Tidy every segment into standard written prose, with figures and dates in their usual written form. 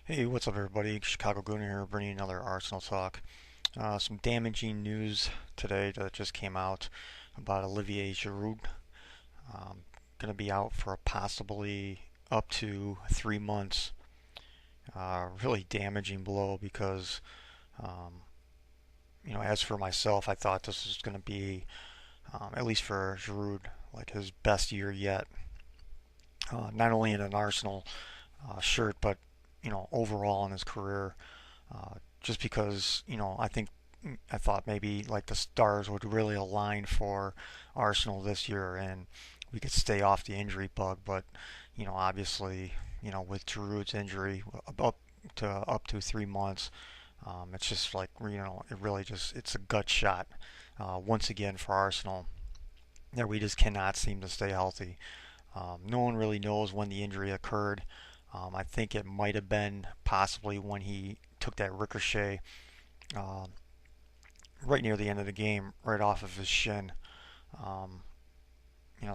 Hey, what's up, everybody? Chicago Gooner here, bringing another Arsenal talk. Some damaging news today that just came out about Olivier Giroud. Going to be out for possibly up to 3 months. Really damaging blow because, um, as for myself, I thought this was going to be, at least for Giroud, like his best year yet. Not only in an Arsenal shirt, but overall in his career. Just because I thought maybe like the stars would really align for Arsenal this year and we could stay off the injury bug. But obviously, with Giroud's injury up to 3 months, it's just like it really just it's a gut shot once again for Arsenal that we just cannot seem to stay healthy. No one really knows when the injury occurred. I think it might have been possibly when he took that ricochet uh, right near the end of the game, right off of his shin. Um,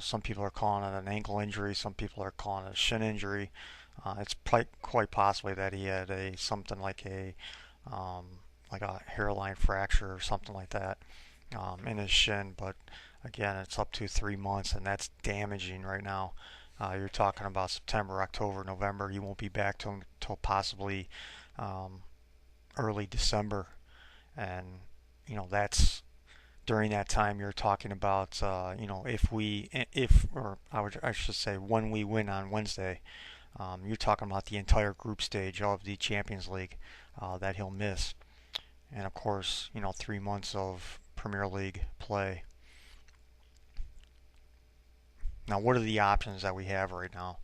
some people are calling it an ankle injury. Some people are calling it a shin injury. It's quite possibly that he had a something um, like a hairline fracture or something like that in his shin. But again, it's up to 3 months, and that's damaging right now. You're talking about September, October, November. He won't be back till possibly um, early December, and that's during that time you're talking about if I should say when we win on Wednesday, you're talking about the entire group stage of the Champions League that he'll miss, and of course 3 months of Premier League play. Now, what are the options that we have right now?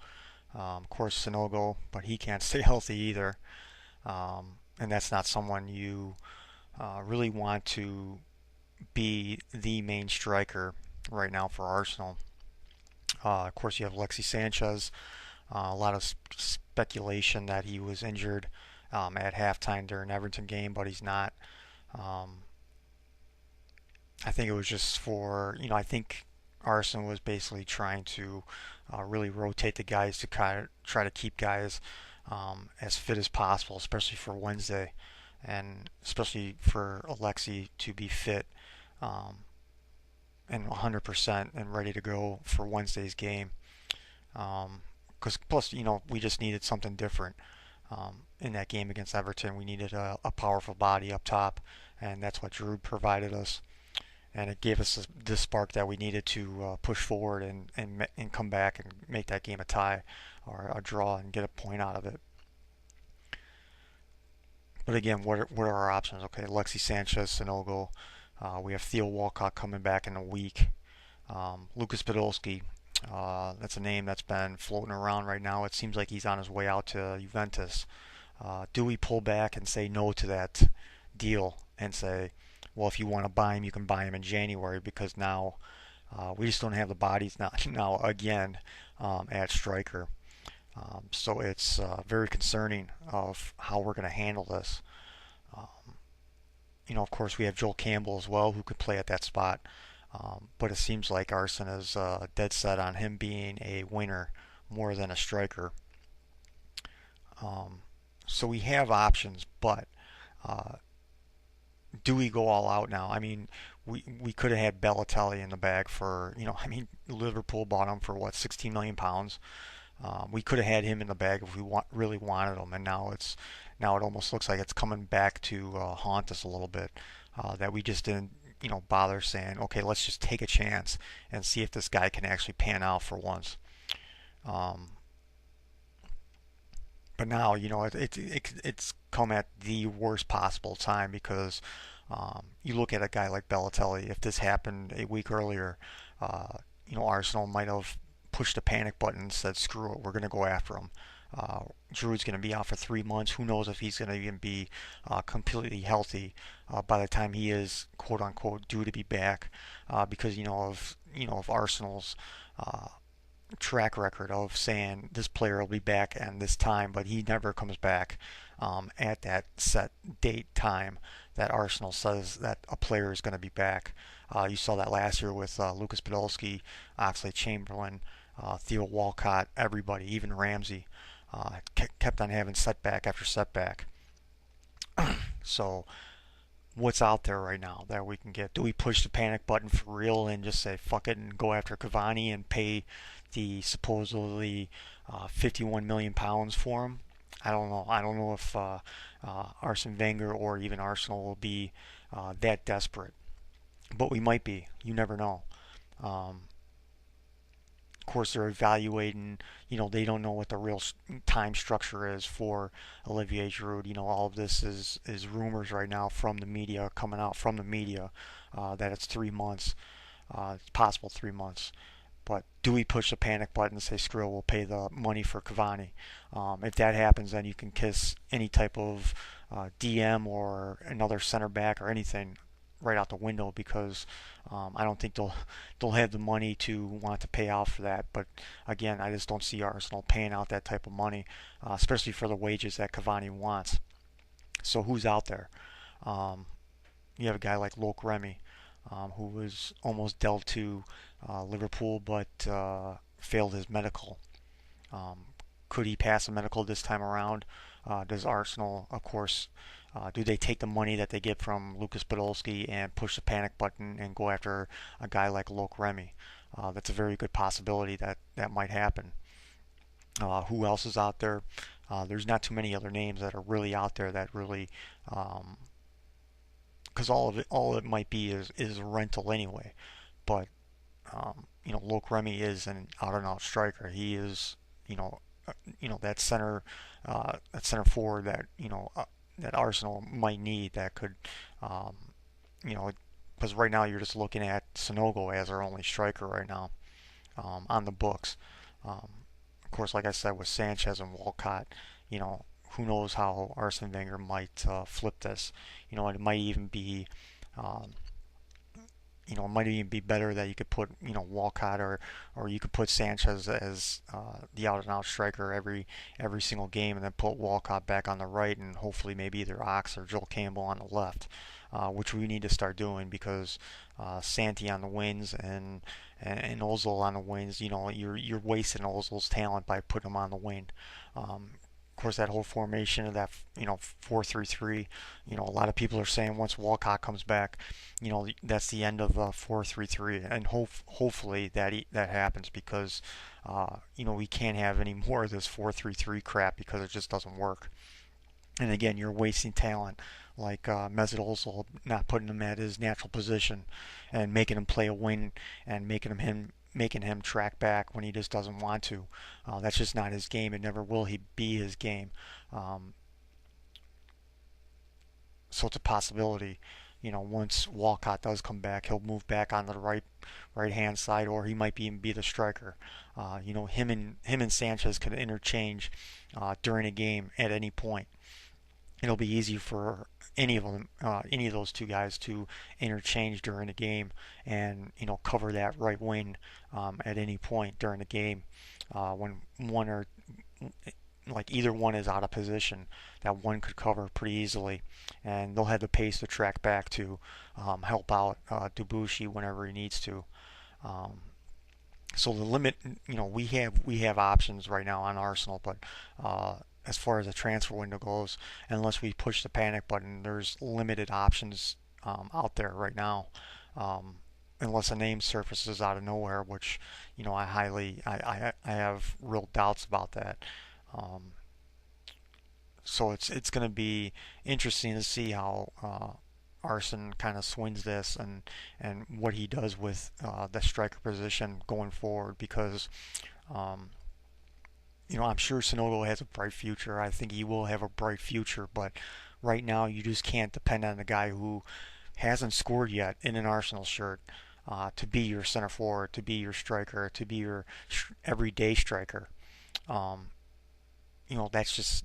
Of course, Sinogo, but he can't stay healthy either, and that's not someone you really want to be the main striker right now for Arsenal. Of course, you have Alexis Sanchez. A lot of speculation that he was injured at halftime during Everton game, but he's not. Um, I think it was just I think Arsenal was basically trying to really rotate the guys to kind of try to keep guys as fit as possible, especially for Wednesday, and especially for Alexi to be fit um, and 100% and ready to go for Wednesday's game. Because plus, we just needed something different in that game against Everton. We needed a powerful body up top, and that's what Giroud provided us. And it gave us this spark that we needed to push forward and come back and make that game a tie or a draw and get a point out of it. But again, what are our options? Okay, Alexis Sanchez, Sinogo. We have Theo Walcott coming back in a week. Lucas Podolski. That's a name that's been floating around right now. It seems like he's on his way out to Juventus. Do we pull back and say no to that deal and say, well, if you want to buy him, you can buy him in January because now we just don't have the bodies now again at striker. So it's very concerning of how we're going to handle this. Um, of course, we have Joel Campbell as well who could play at that spot. But it seems like Arson is dead set on him being a winger more than a striker. Um, so we have options, but uh, do we go all out now? I mean, we could have had Balotelli in the bag for Liverpool bought him for what, 16 million pounds. We could have had him in the bag if we really wanted him, and now it almost looks like it's coming back to haunt us a little bit. That we just didn't bother saying, okay, let's just take a chance and see if this guy can actually pan out for once. Um, but now it's come at the worst possible time because you look at a guy like Balotelli. If this happened a week earlier, Arsenal might have pushed the panic button and said, "Screw it, we're going to go after him." Giroud's going to be out for 3 months. Who knows if he's going to even be completely healthy by the time he is quote unquote due to be back, because of Arsenal's uh, track record of saying this player will be back at this time, but he never comes back at that set date time that Arsenal says that a player is going to be back. You saw that last year with Lucas Podolski, Oxlade Chamberlain, Theo Walcott, everybody, even Ramsey. kept on having setback after setback. So what's out there right now that we can get? Do we push the panic button for real and just say fuck it and go after Cavani and pay the supposedly 51 million pounds for him? I don't know. I don't know if Arsene Wenger or even Arsenal will be that desperate, but we might be. You never know. Um, of course, they're evaluating. They don't know what the real time structure is for Olivier Giroud. All of this is rumors right now from the media, coming out from the media, that it's 3 months. It's possible 3 months. But do we push the panic button and say, screw it, we'll pay the money for Cavani? If that happens, then you can kiss any type of DM or another center back or anything right out the window, because I don't think they'll have the money to want to pay out for that. But again, I just don't see Arsenal paying out that type of money, especially for the wages that Cavani wants. So who's out there? Um, you have a guy like Remy, who was almost dealt to Liverpool, but failed his medical. Um, could he pass a medical this time around? Does Arsenal, of course, do they take the money that they get from Lucas Podolski and push the panic button and go after a guy like Remy? That's a very good possibility that might happen. Who else is out there? There's not too many other names that are really out there that really, because all it might be is a rental anyway. But Remy is an out-and-out striker. He is, that center forward that Arsenal might need, that could, um, you know, because right now you're just looking at Sonogo as our only striker right now, on the books. Um, of course, like I said, with Sanchez and Walcott, you know, who knows how Arsene Wenger might flip this. It might even be, um, it might even be better that you could put, Walcott, or you could put Sanchez as the out and out striker every single game, and then put Walcott back on the right, and hopefully maybe either Ox or Joel Campbell on the left, which we need to start doing, because Santi on the wings and Ozil on the wings, you're wasting Ozil's talent by putting him on the wing. Of course, that whole formation of that 4-3-3, a lot of people are saying once Walcott comes back, that's the end of 4-3-3, and hopefully that happens, because we can't have any more of this 4-3-3 crap, because it just doesn't work. And again, you're wasting talent like Mesut Ozil, not putting him at his natural position and making him play a wing, and making him track back when he just doesn't want to. That's just not his game. It never will be his game. Um, so it's a possibility. Once Walcott does come back, he'll move back onto the right hand side, or he might even be the striker. Him and Sanchez could interchange during a game at any point. It'll be easy for any of them, any of those two guys, to interchange during the game, and cover that right wing at any point during the game, when one or like either one is out of position, that one could cover pretty easily, and they'll have the pace to track back to help out Debussy whenever he needs to. Um, so the limit, we have options right now on Arsenal, but as far as the transfer window goes, unless we push the panic button, there's limited options out there right now. Um, Unless a name surfaces out of nowhere, which I have real doubts about that. Um, so it's going to be interesting to see how Arson kind of swings this, and what he does with the striker position going forward, because um, I'm sure Sonogo has a bright future. I think he will have a bright future, but right now you just can't depend on the guy who hasn't scored yet in an Arsenal shirt to be your center forward, to be your striker, to be your everyday striker. Um, that's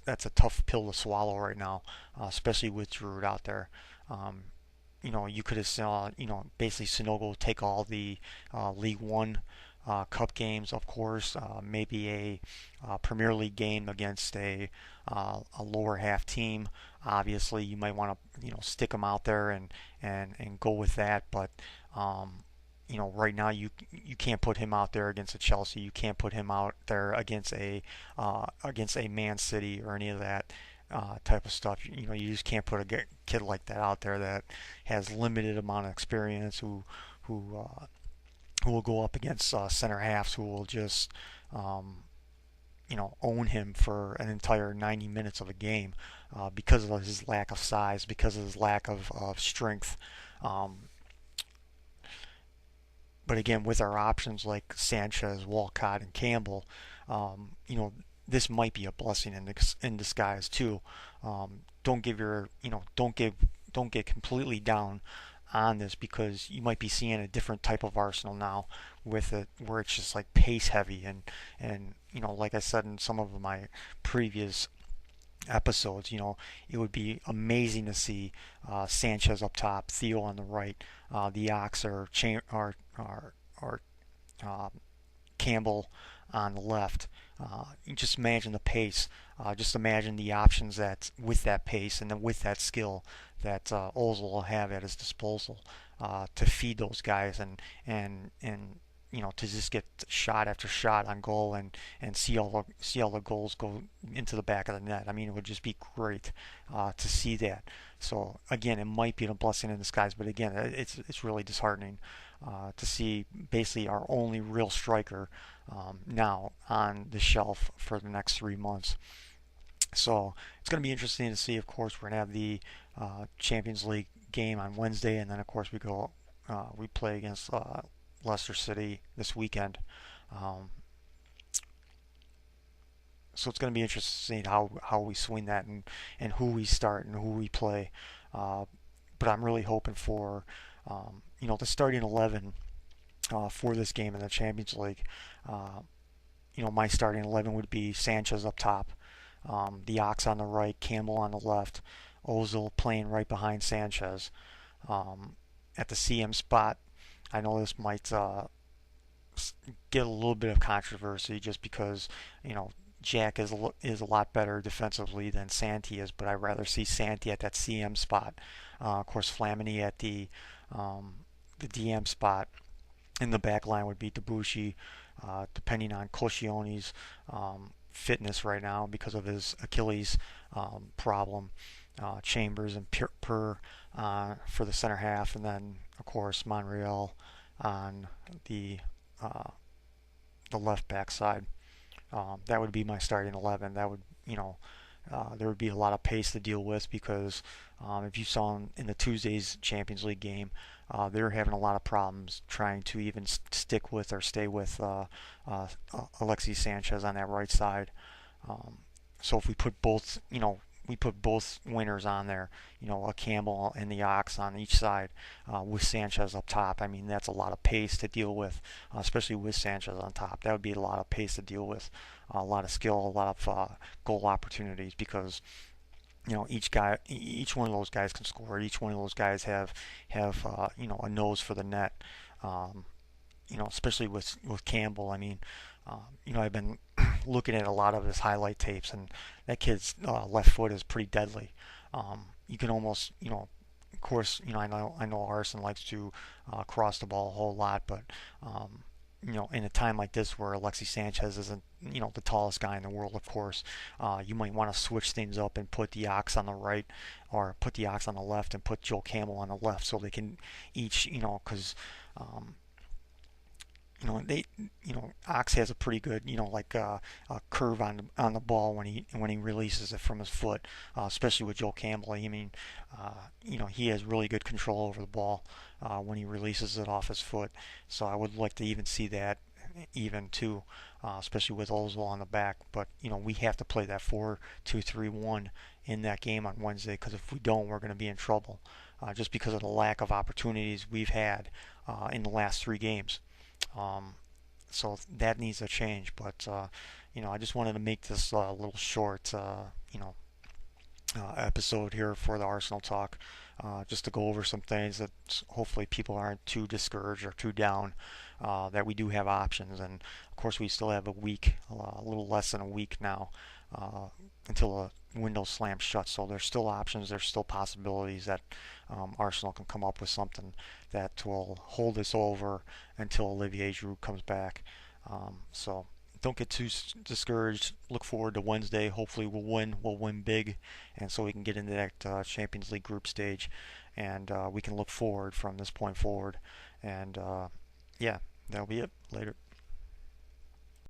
a tough pill to swallow right now, especially with Giroud out there. Um, you could have saw, basically Sonogo take all the League One cup games, of course, maybe a Premier League game against a lower half team. Obviously, you might want to stick them out there and go with that. But right now you can't put him out there against a Chelsea. You can't put him out there against a Man City or any of that type of stuff. You just can't put a kid like that out there that has limited amount of experience who uh, who will go up against center halves who will just um, own him for an entire 90 minutes of a game because of his lack of size, because of his lack of strength. Um, but again, with our options like Sanchez, Walcott, and Campbell, um, you know, this might be a blessing in disguise too. Don't give your, don't get completely down on this because you might be seeing a different type of Arsenal now with it where it's just like pace heavy and like I said in some of my previous episodes, it would be amazing to see Sanchez up top, Theo on the right, the Ox or um, Campbell on the left. You just imagine the pace. Just imagine the options that with that pace and then with that skill that Ozil will have at his disposal to feed those guys and to just get shot after shot on goal and see all the goals go into the back of the net. I mean, it would just be great to see that. So again, it might be a blessing in disguise, but again, it's really disheartening to see basically our only real striker now on the shelf for the next 3 months. So it's going to be interesting to see. Of course, we're going to have the Champions League game on Wednesday, and then of course we play against Leicester City this weekend. Um, so it's going to be interesting how we swing that and who we start and who we play. But I'm really hoping for the starting 11 for this game in the Champions League. Uh, my starting 11 would be Sanchez up top, the Ox on the right, Campbell on the left, Ozil playing right behind Sanchez. At the CM spot, I know this might get a little bit of controversy just because Jack is a lot better defensively than Santi is, but I'd rather see Santi at that CM spot. Of course, Flamini at the DM spot. In the back line would be Debuchy, depending on Koscielny's fitness right now because of his Achilles problem. Chambers and Per for the center half, and then of course Monreal on the uh, the left back side. That would be my starting 11. That would there would be a lot of pace to deal with because if you saw in the Tuesday's Champions League game, they were having a lot of problems trying to even stick with or stay with Alexis Sanchez on that right side. So if we put both winners on there, a Campbell and the Ox on each side with Sanchez up top. I mean, that's a lot of pace to deal with, especially with Sanchez on top. That would be a lot of pace to deal with, a lot of skill, a lot of goal opportunities because each one of those guys can score. Each one of those guys have a nose for the net. Um, especially with Campbell. I mean, I've been looking at a lot of his highlight tapes, and that kid's left foot is pretty deadly. You can almost, of course, I know Arson likes to cross the ball a whole lot, but in a time like this where Alexis Sanchez isn't, the tallest guy in the world, of course, you might want to switch things up and put the Ox on the right or put the Ox on the left and put Joe Campbell on the left so they can each, because Ox has a pretty good, a curve on the ball when he releases it from his foot, especially with Joel Campbell. I mean, he has really good control over the ball when he releases it off his foot. So I would like to even see that even too, especially with Ozil on the back. But we have to play that 4-2-3-1 in that game on Wednesday because if we don't, we're going to be in trouble just because of the lack of opportunities we've had in the last 3 games. So that needs a change, but I just wanted to make this little short, episode here for the Arsenal talk, just to go over some things that hopefully people aren't too discouraged or too down. That we do have options, and of course we still have a week, a little less than a week now, until the window slammed shut. So there's still options. There's still possibilities that Arsenal can come up with something that will hold us over until Olivier Giroud comes back. So don't get too discouraged. Look forward to Wednesday. Hopefully we'll win. We'll win big, and so we can get into that Champions League group stage, and we can look forward from this point forward. And yeah, that'll be it. Later.